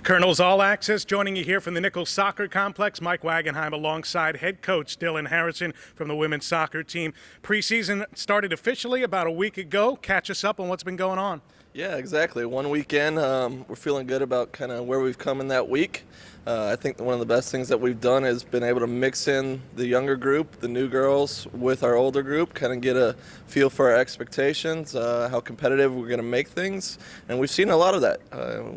Colonel's All Access joining you here from the Nichols Soccer Complex. Mike Wagenheim alongside head coach Dylan Harrison from the women's soccer team. Preseason started officially about a week ago. Catch us up on what's been going on. Yeah, exactly. One weekend, we're feeling good about kind of where we've come in that week. I think one of the best things that we've done is been able to mix in the younger group, the new girls, with our older group, kind of get a feel for our expectations, how competitive we're going to make things. And we've seen a lot of that,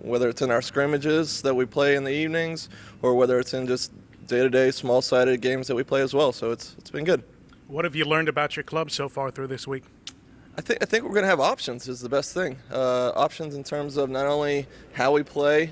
whether it's in our scrimmages that we play in the evenings or whether it's in just day-to-day small-sided games that we play as well. So it's been good. What have you learned about your club so far through this week? I think we're going to have options is the best thing. Options in terms of not only how we play,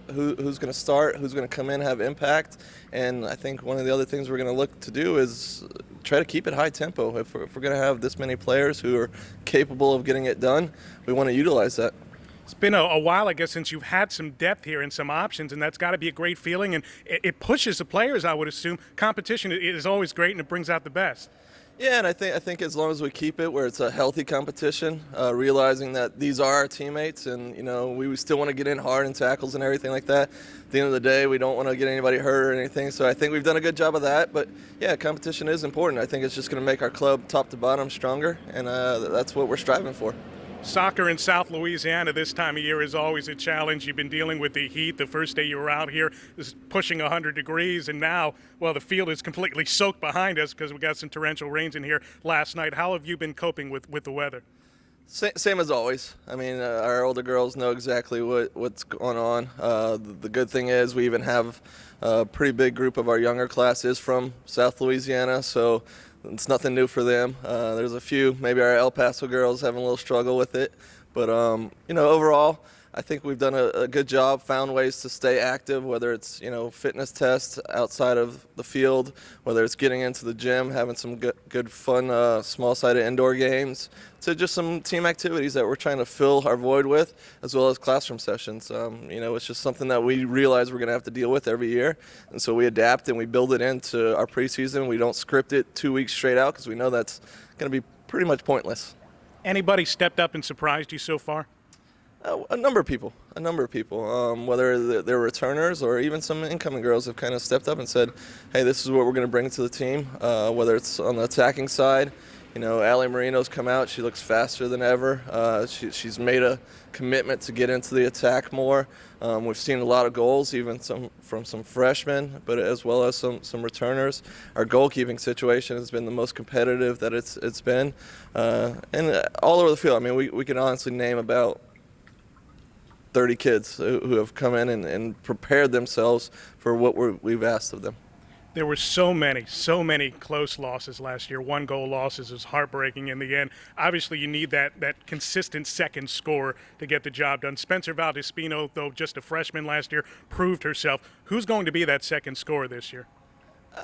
who's going to start, who's going to come in, have impact. And I think one of the other things we're going to look to do is try to keep it high tempo. If we're going to have this many players who are capable of getting it done, we want to utilize that. It's been a while, I guess, since you've had some depth here and some options, and that's got to be a great feeling. And it pushes the players, I would assume. Competition is always great, and it brings out the best. Yeah, and I think as long as we keep it where it's a healthy competition, realizing that these are our teammates, and we still want to get in hard in tackles and everything like that. At the end of the day, we don't want to get anybody hurt or anything. So I think we've done a good job of that. But yeah, competition is important. I think it's just going to make our club top to bottom stronger, and that's what we're striving for. Soccer in South Louisiana this time of year is always a challenge. You've been dealing with the heat. The first day you were out here is pushing 100 degrees, and now, well, the field is completely soaked behind us because we got some torrential rains in here last night. How have you been coping with the weather? Same as always. I mean, our older girls know exactly what's going on. The good thing is we even have a pretty big group of our younger classes from South Louisiana, so it's nothing new for them. There's a few, maybe our El Paso girls having a little struggle with it. But, overall, I think we've done a good job, found ways to stay active, whether it's, fitness tests outside of the field, whether it's getting into the gym, having some good fun, small-sided indoor games, to just some team activities that we're trying to fill our void with, as well as classroom sessions. It's just something that we realize we're going to have to deal with every year, and so we adapt and we build it into our preseason. We don't script it 2 weeks straight out because we know that's going to be pretty much pointless. Anybody stepped up and surprised you so far? A number of people, whether they're returners or even some incoming girls have kind of stepped up and said, hey, this is what we're going to bring to the team, whether it's on the attacking side. Allie Marino's come out. She looks faster than ever. She's made a commitment to get into the attack more. We've seen a lot of goals, even from some freshmen, but as well as some returners. Our goalkeeping situation has been the most competitive that it's been. And all over the field, I mean, we can honestly name about 30 kids who have come in and prepared themselves for what we've asked of them. There were so many close losses last year. 1-goal losses is heartbreaking in the end. Obviously, you need that consistent second score to get the job done. Spencer Valdespino, though just a freshman last year, proved herself. Who's going to be that second scorer this year?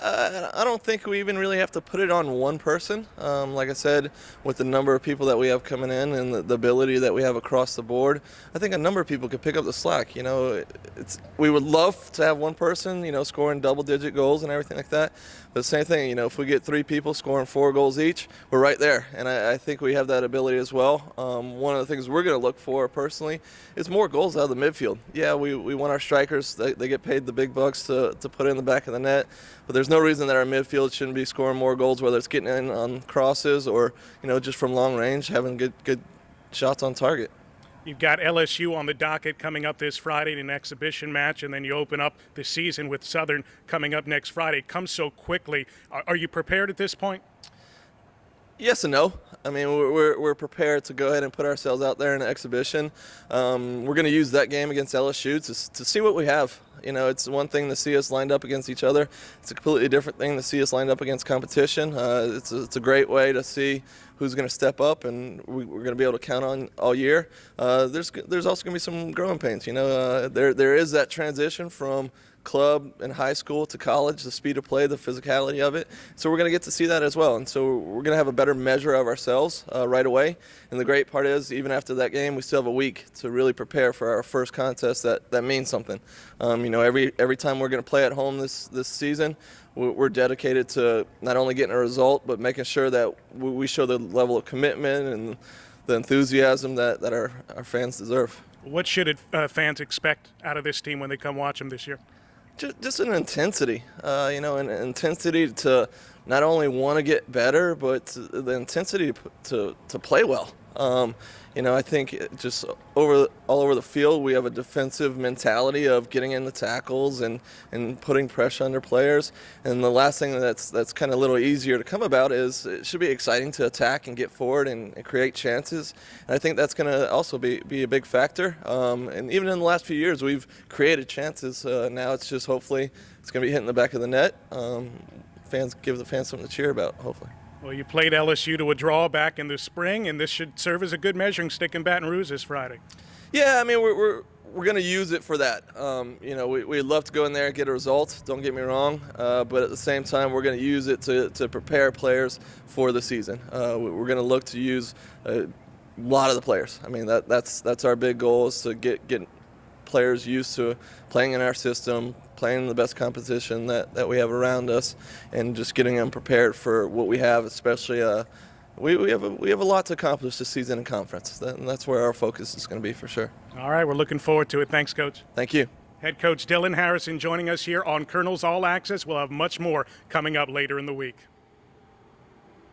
I don't think we even really have to put it on one person. Like I said, with the number of people that we have coming in and the ability that we have across the board, I think a number of people could pick up the slack. We would love to have one person, scoring double-digit goals and everything like that. But the same thing, if we get 3 people scoring 4 goals each, we're right there. And I think we have that ability as well. One of the things we're going to look for personally is more goals out of the midfield. Yeah, we want our strikers. They get paid the big bucks to put in the back of the net. But there's no reason that our midfield shouldn't be scoring more goals, whether it's getting in on crosses or, just from long range, having good shots on target. You've got LSU on the docket coming up this Friday in an exhibition match, and then you open up the season with Southern coming up next Friday. It comes so quickly. Are you prepared at this point? Yes and no. I mean, we're prepared to go ahead and put ourselves out there in an exhibition. We're going to use that game against LSU to see what we have. It's one thing to see us lined up against each other. It's a completely different thing to see us lined up against competition. It's a great way to see who's going to step up, and we're going to be able to count on all year. There's also going to be some growing pains. There is that transition from club and high school to college, the speed of play, the physicality of it. So we're going to get to see that as well. And so we're going to have a better measure of ourselves right away. And the great part is, even after that game, we still have a week to really prepare for our first contest that means something. Every time we're going to play at home this season, we're dedicated to not only getting a result, but making sure that we show the level of commitment and the enthusiasm that our fans deserve. What should fans expect out of this team when they come watch them this year? Just an intensity, an intensity to not only want to get better, but the intensity to play well. I think just all over the field, we have a defensive mentality of getting in the tackles and putting pressure under players. And the last thing that's kind of a little easier to come about is it should be exciting to attack and get forward and create chances. And I think that's going to also be a big factor. And even in the last few years, we've created chances. Now it's just hopefully it's going to be hitting the back of the net. Give the fans something to cheer about, hopefully. Well, you played LSU to a draw back in the spring, and this should serve as a good measuring stick in Baton Rouge this Friday. Yeah, I mean, we're going to use it for that. We'd love to go in there and get a result, don't get me wrong, but at the same time, we're going to use it to prepare players for the season. We're going to look to use a lot of the players. I mean, that's our big goal, is to get players used to playing in our system, playing in the best competition that we have around us, and just getting them prepared for what we have. Especially, we have a lot to accomplish this season in conference, and that's where our focus is going to be for sure. All right, we're looking forward to it. Thanks, Coach. Thank you. Head coach Dylan Harrison joining us here on Colonel's All Access. We'll have much more coming up later in the week.